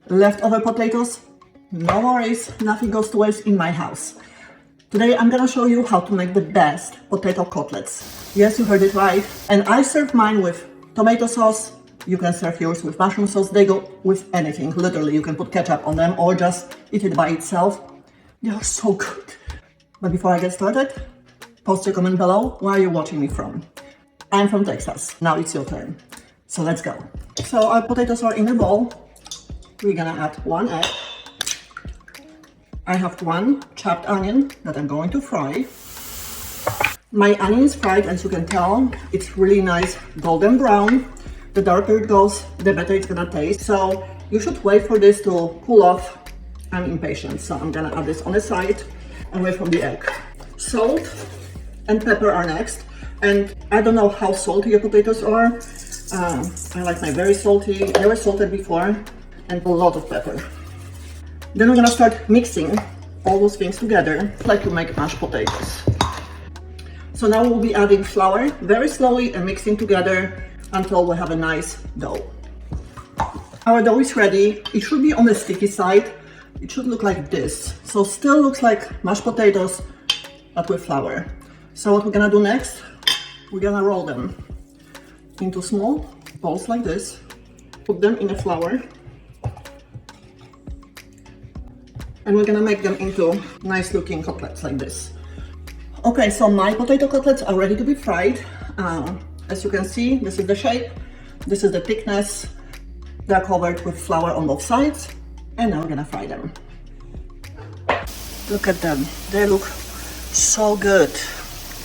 leftover potatoes, no worries, nothing goes to waste in my house. Today I'm gonna show you how to make the best potato cutlets. Yes, you heard it right. And I serve mine with tomato sauce. You can serve yours with mushroom sauce. They go with anything. Literally, you can put ketchup on them or just eat it by itself. They are so good. But before I get started, post your comment below. Where are you watching me from? I'm from Texas. Now it's your turn. So let's go. So our potatoes are in a bowl. We're gonna add 1 egg. I have 1 chopped onion that I'm going to fry. My onion is fried, as you can tell. It's really nice golden brown. The darker it goes, the better it's gonna taste. So you should wait for this to cool off. I'm impatient, so I'm gonna add this on the side and wait for the egg. Salt and pepper are next. And I don't know how salty your potatoes are. I like mine very salty. They were salted before, and a lot of pepper. Then we're gonna start mixing all those things together, like you make mashed potatoes. So now we'll be adding flour very slowly and mixing together until we have a nice dough. Our dough is ready. It should be on the sticky side. It should look like this. So still looks like mashed potatoes, but with flour. So what we're gonna do next, we're gonna roll them into small balls like this, put them in the flour, and we're gonna make them into nice looking cutlets like this. Okay, so my potato cutlets are ready to be fried. As you can see, this is the shape, this is the thickness. They're covered with flour on both sides, and now we're gonna fry them. Look at them, they look so good.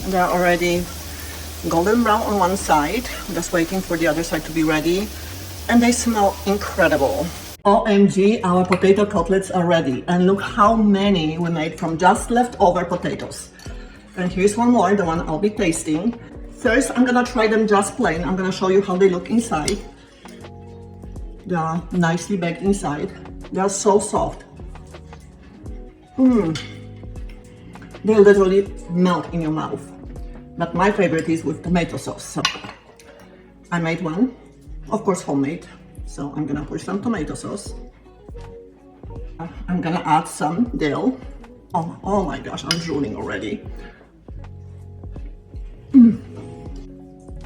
They're already golden brown on one side, just waiting for the other side to be ready, and they smell incredible. OMG, our potato cutlets are ready, and look how many we made from just leftover potatoes. And here's one more, the one I'll be tasting. First, I'm gonna try them just plain. I'm gonna show you how they look inside. They are nicely baked inside. They are so soft. They literally melt in your mouth. But my favorite is with tomato sauce. So I made one, of course homemade. So I'm gonna put some tomato sauce. I'm gonna add some dill. Oh my gosh, I'm drooling already.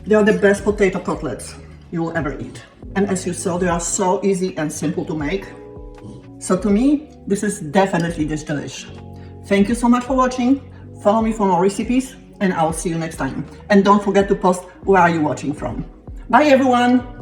They are the best potato cutlets you will ever eat. And as you saw, they are so easy and simple to make. So to me, this is definitely this delish. Thank you so much for watching. Follow me for more recipes, and I'll see you next time. And don't forget to post where are you watching from. Bye everyone!